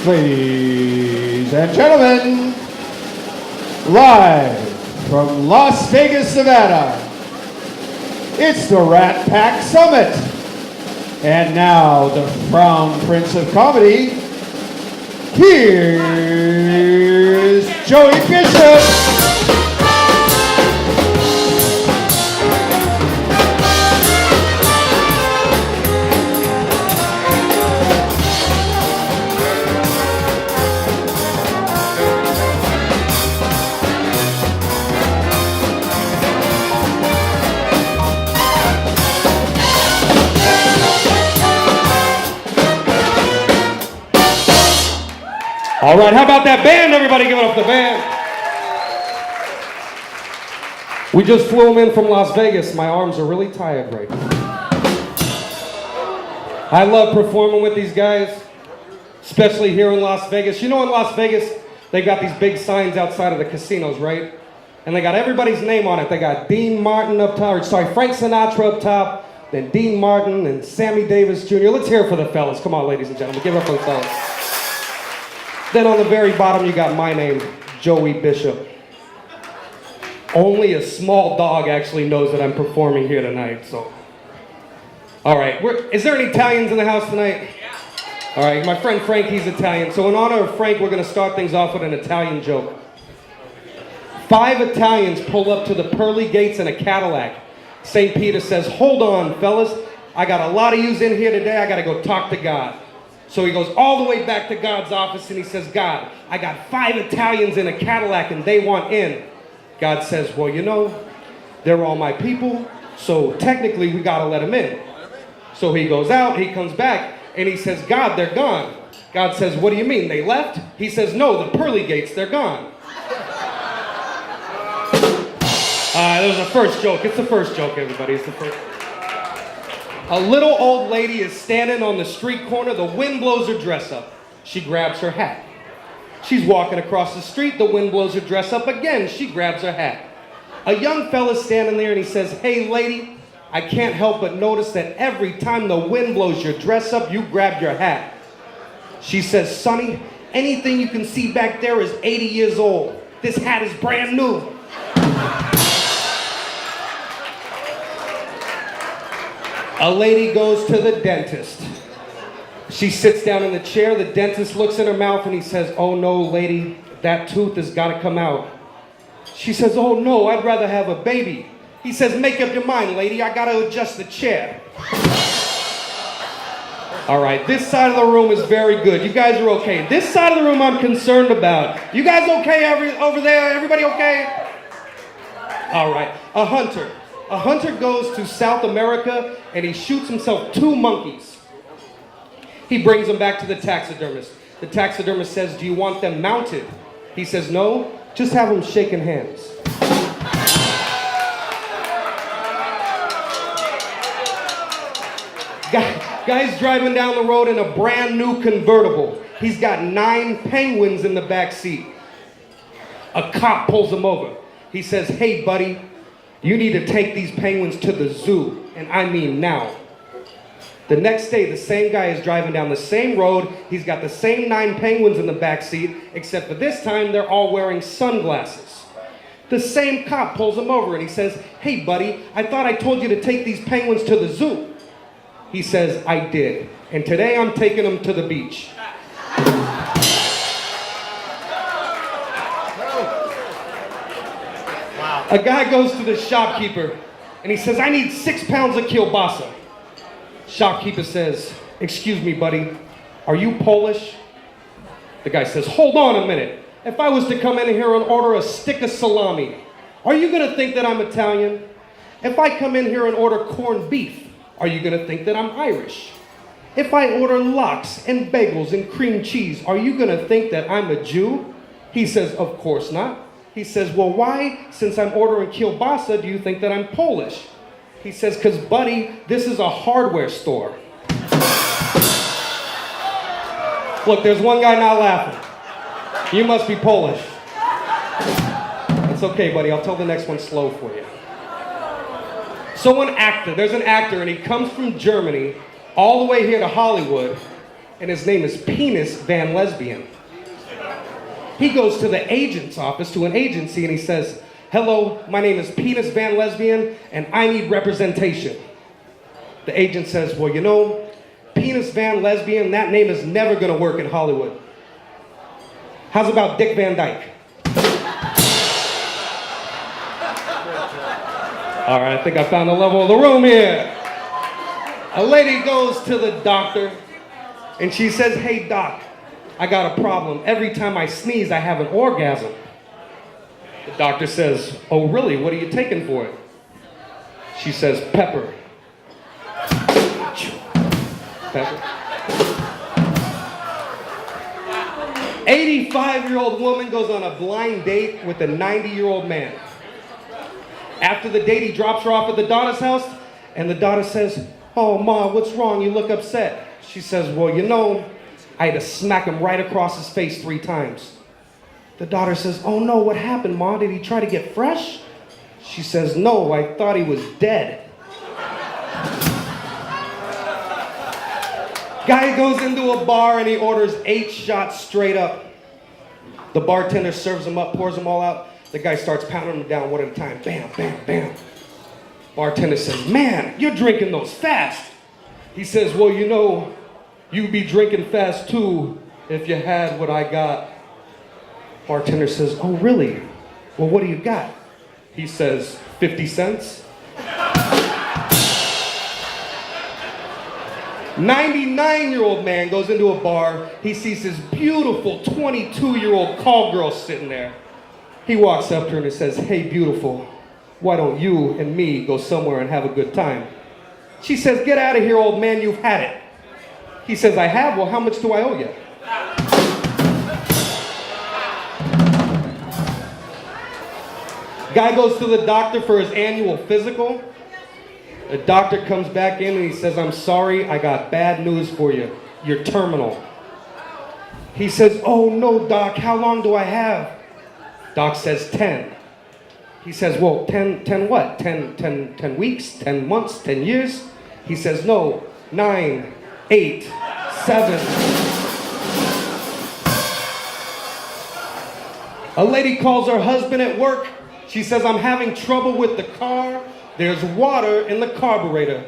Ladies and gentlemen, live from Las Vegas, Nevada, it's the Rat Pack Summit. And now the Crown Prince of Comedy, here's Joey Bishop. All right, how about that band? Everybody give it up for the band. We just flew them in from Las Vegas. My arms are really tired right now. I love performing with these guys, especially here in Las Vegas. You know, in Las Vegas, they got these big signs outside of the casinos, right? And they got everybody's name on it. They got Dean Martin up top, or sorry, Frank Sinatra up top, then Dean Martin and Sammy Davis Jr. Let's hear it for the fellas. Come on, ladies and gentlemen, give it up for the fellas. Then on the very bottom, you got my name, Joey Bishop. Only a small dog actually knows that I'm performing here tonight, so. All right, is there any Italians in the house tonight? Yeah. All right, my friend Frank, he's Italian. So in honor of Frank, we're gonna start things off with an Italian joke. 5 Italians pull up to the pearly gates in a Cadillac. St. Peter says, hold on, fellas. I got a lot of yous in here today. I gotta go talk to God. So he goes all the way back to God's office and he says, God, I got 5 Italians in a Cadillac and they want in. God says, well, you know, they're all my people, so technically we gotta let them in. So he goes out, he comes back, and he says, God, they're gone. God says, what do you mean, they left? He says, no, the pearly gates, they're gone. That was the first joke. It's the first joke, everybody. It's the first. A little old lady is standing on the street corner. The wind blows her dress up. She grabs her hat. She's walking across the street. The wind blows her dress up again. She grabs her hat. A young fella's standing there and he says, hey lady, I can't help but notice that every time the wind blows your dress up, you grab your hat. She says, Sonny, anything you can see back there is 80 years old. This hat is brand new. A lady goes to the dentist. She sits down in the chair. The dentist looks in her mouth and he says, oh no, lady, that tooth has got to come out. She says, oh no, I'd rather have a baby. He says, make up your mind, lady, I got to adjust the chair. All right, this side of the room is very good. You guys are okay. This side of the room I'm concerned about. You guys okay over there? Everybody okay? All right, a hunter. A hunter goes to South America and he shoots himself 2 monkeys. He brings them back to the taxidermist. The taxidermist says, do you want them mounted? He says, no, just have them shaking hands. Guy's driving down the road in a brand new convertible. He's got 9 penguins in the back seat. A cop pulls him over. He says, hey buddy, you need to take these penguins to the zoo, and I mean now. The next day, the same guy is driving down the same road. He's got the same 9 penguins in the back seat, except for this time, they're all wearing sunglasses. The same cop pulls him over and he says, hey buddy, I thought I told you to take these penguins to the zoo. He says, I did, and today I'm taking them to the beach. A guy goes to the shopkeeper and he says, I need 6 pounds of kielbasa. Shopkeeper says, excuse me, buddy, are you Polish? The guy says, hold on a minute. If I was to come in here and order a stick of salami, are you gonna think that I'm Italian? If I come in here and order corned beef, are you gonna think that I'm Irish? If I order lox and bagels and cream cheese, are you gonna think that I'm a Jew? He says, of course not. He says, well, why, since I'm ordering kielbasa, do you think that I'm Polish? He says, because, buddy, this is a hardware store. Look, there's one guy not laughing. You must be Polish. It's okay, buddy. I'll tell the next one slow for you. So there's an actor, and he comes from Germany all the way here to Hollywood, and his name is Penis Van Lesbian. He goes to the agent's office, to an agency, and he says, "Hello, my name is Penis Van Lesbian, and I need representation." The agent says, "Well, you know, Penis Van Lesbian, that name is never gonna work in Hollywood. How's about Dick Van Dyke?" All right, I think I found the level of the room here. A lady goes to the doctor, and she says, "Hey, doc, I got a problem. Every time I sneeze, I have an orgasm." The doctor says, "Oh, really? What are you taking for it?" She says, "Pepper." Pepper. 85-year-old woman goes on a blind date with a 90-year-old man. After the date, he drops her off at the daughter's house, and the daughter says, "Oh, Ma, what's wrong? You look upset." She says, "Well, you know, I had to smack him right across his face 3 times." The daughter says, "Oh no, what happened, Ma? Did he try to get fresh?" She says, "No, I thought he was dead." Guy goes into a bar and he orders 8 shots straight up. The bartender serves them up, pours them all out. The guy starts pounding them down one at a time. Bam, bam, bam. Bartender says, "Man, you're drinking those fast." He says, "Well, you know, you'd be drinking fast too if you had what I got." Bartender says, "Oh, really? Well, what do you got?" He says, 50 cents. 99-year-old man goes into a bar. He sees this beautiful 22-year-old call girl sitting there. He walks up to her and he says, "Hey, beautiful, why don't you and me go somewhere and have a good time?" She says, "Get out of here, old man, you've had it." He says, "I have? Well, how much do I owe you?" Guy goes to the doctor for his annual physical. The doctor comes back in and he says, "I'm sorry, I got bad news for you. You're terminal." He says, "Oh no, doc, how long do I have?" Doc says 10. He says, "Well, 10 what? 10 weeks, 10 months, 10 years?" He says, "No, 9, 8, 7. A lady calls her husband at work. She says, "I'm having trouble with the car. There's water in the carburetor."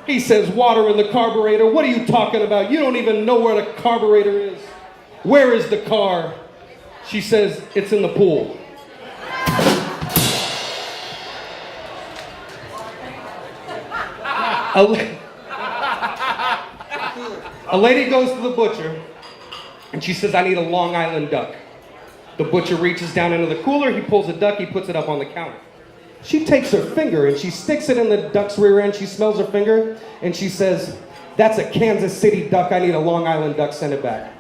He says, "Water in the carburetor? What are you talking about? You don't even know where the carburetor is. Where is the car?" She says, "It's in the pool." A lady goes to the butcher and she says, "I need a Long Island duck." The butcher reaches down into the cooler, he pulls a duck, he puts it up on the counter. She takes her finger and she sticks it in the duck's rear end. She smells her finger and she says, "That's a Kansas City duck. I need a Long Island duck. Send it back."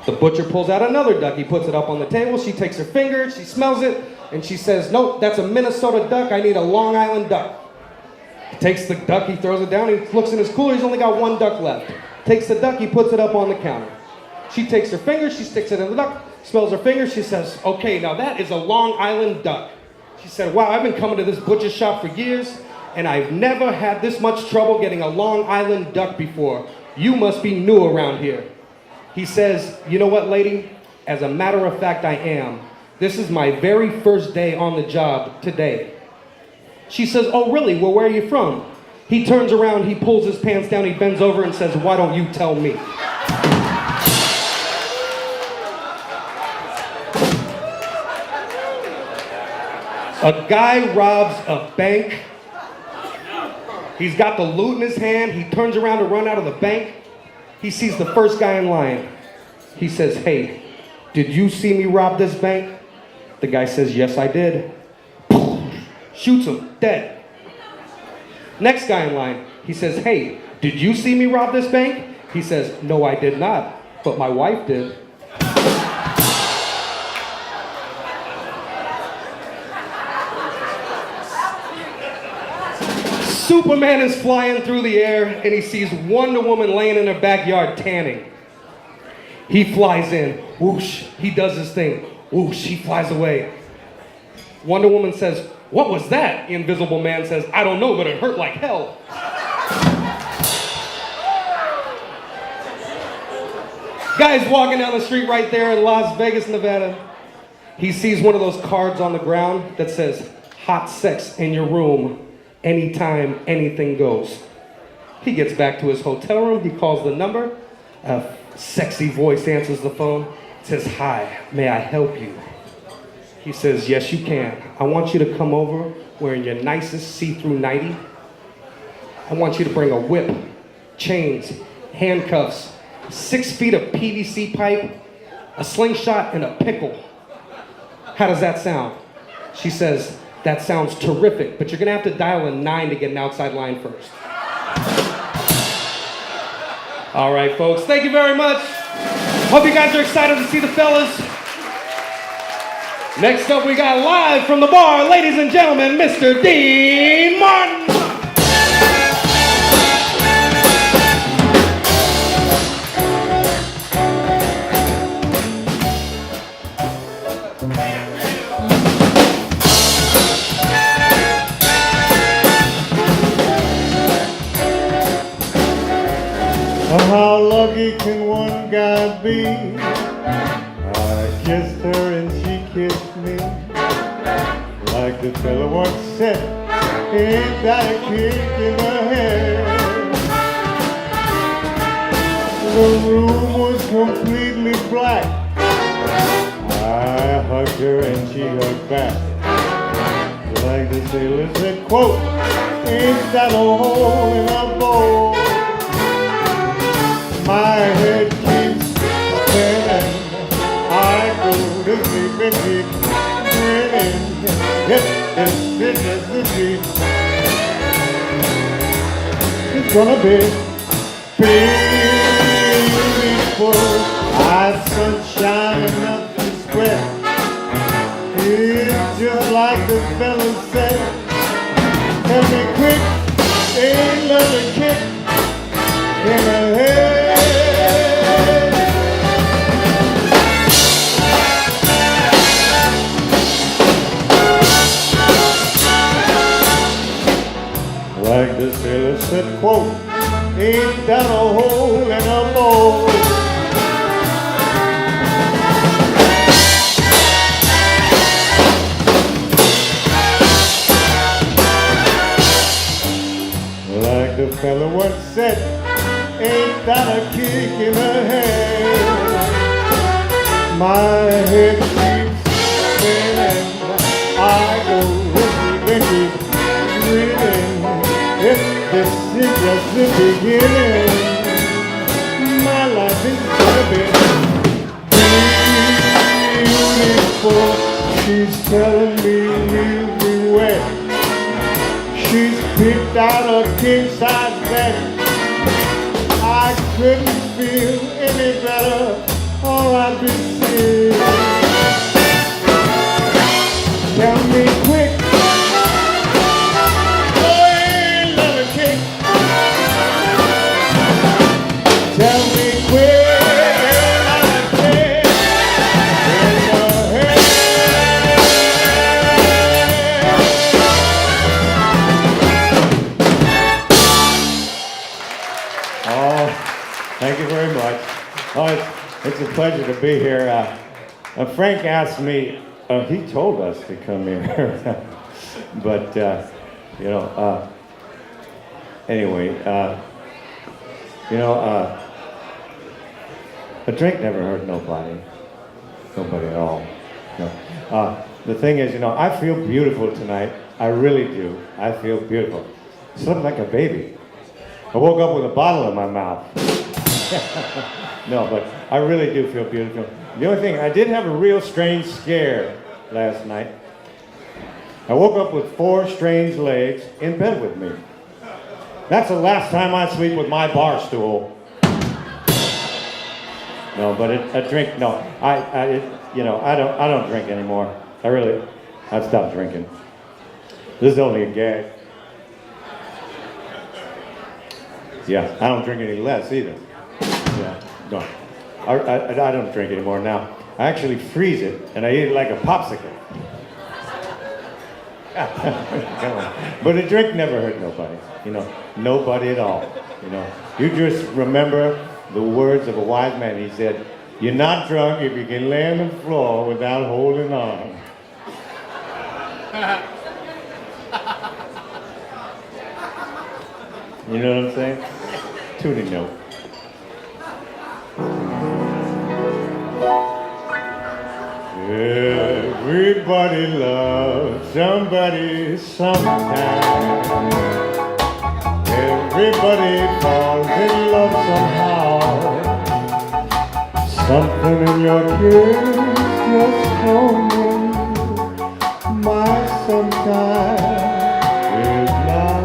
The butcher pulls out another duck. He puts it up on the table. She takes her finger, she smells it, and she says, "Nope, that's a Minnesota duck. I need a Long Island duck." He takes the duck, he throws it down, he looks in his cooler, he's only got 1 duck left. Takes the duck, he puts it up on the counter. She takes her finger, she sticks it in the duck, smells her finger, she says, "Okay, now that is a Long Island duck." She said, "Wow, I've been coming to this butcher shop for years, and I've never had this much trouble getting a Long Island duck before. You must be new around here." He says, "You know what, lady? As a matter of fact, I am. This is my very first day on the job today." She says, "Oh, really? Well, where are you from?" He turns around, he pulls his pants down, he bends over and says, "Why don't you tell me?" A guy robs a bank. He's got the loot in his hand. He turns around to run out of the bank. He sees the first guy in line. He says, "Hey, did you see me rob this bank?" The guy says, "Yes, I did." Shoots him, dead. Next guy in line, he says, "Hey, did you see me rob this bank?" He says, "No, I did not, but my wife did." Superman is flying through the air and he sees Wonder Woman laying in her backyard tanning. He flies in, whoosh, he does his thing, whoosh, he flies away. Wonder Woman says, "What was that?" The Invisible Man says, "I don't know, but it hurt like hell." Guy's walking down the street right there in Las Vegas, Nevada. He sees one of those cards on the ground that says, hot sex in your room, anytime, anything goes. He gets back to his hotel room, he calls the number, a sexy voice answers the phone, says, hi, may I help you? He says, yes, you can. I want you to come over wearing your nicest see-through nightie. I want you to bring a whip, chains, handcuffs, 6 feet of PVC pipe, a slingshot, and a pickle. How does that sound? She says, that sounds terrific, but you're gonna have to dial a 9 to get an outside line first. All right, folks, thank you very much. Hope you guys are excited to see the fellas. Next up, we got live from the bar, ladies and gentlemen, Mr. Dean Martin. How lucky can one guy be? I kissed her and she kissed me. Like the fella once said, ain't that a kick in the head? The room was completely black. I hugged her and she hugged back. Like the sailor said, quote, ain't that a hole in a bowl? My head keeps spinning. I go to sleep and keep grinning. Yes, this is the dream. It's gonna be beautiful. Eyes sunshine enough to sweat. It's just like the fella said. Tell me quick, ain't another kick in the head. Like the sailor said, quote, ain't that a hole in a bowl? Like the fella once said, ain't that a kick in the head? My head keeps spinning. I go with me, grinning. If this is just the beginning, my life is gonna be beautiful. She's telling me we'll be wet. She's picked out a king-size bed. I couldn't feel any better. All I've been seeing. Tell me quick. Tell me quick, I can't in the head. Oh, thank you very much. Oh, it's a pleasure to be here. Frank asked me, he told us to come here, but, anyway, a drink never hurt nobody at all. No. The thing is, I feel beautiful tonight. I really do. I feel beautiful. Slept like a baby. I woke up with a bottle in my mouth. No, but I really do feel beautiful. The only thing, I did have a real strange scare last night. I woke up with 4 strange legs in bed with me. That's the last time I sleep with my bar stool. No, but a drink. No, I don't drink anymore. I stopped drinking. This is only a gag. Yeah, I don't drink any less either. Yeah, no, I don't drink anymore now. I actually freeze it and I eat it like a popsicle. Come on. But a drink never hurt nobody. Nobody at all. You just remember the words of a wise man. He said, You're not drunk if you can lay on the floor without holding on. You know what I'm saying? Tuning note. Everybody loves somebody sometime. Everybody falls in love somehow. Something in your kiss just told me my sometime is now.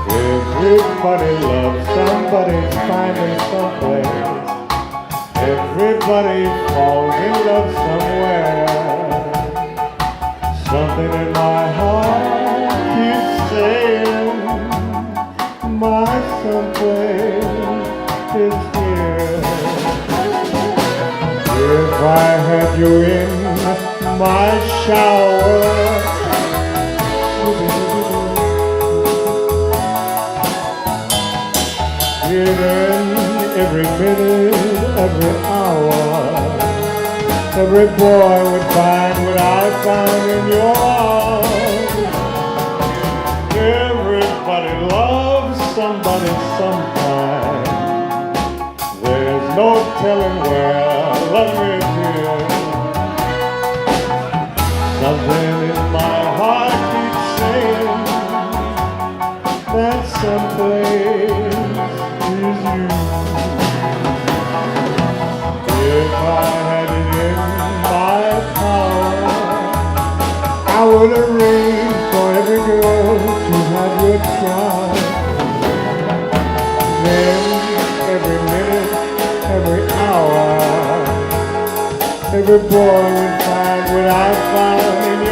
Everybody loves somebody finding someplace. Everybody falls in love somewhere. Something in my heart keeps saying my someplace is here. If I had you in my shower, hidden every minute, every hour, every boy would find what I found in your arms. Everybody loves somebody sometime. There's no telling where love is here. Something in my heart keeps saying that someplace is you. If I had it in my power, I would arrange for every girl to have your child. Then every minute, every hour, every boy would find what I found in your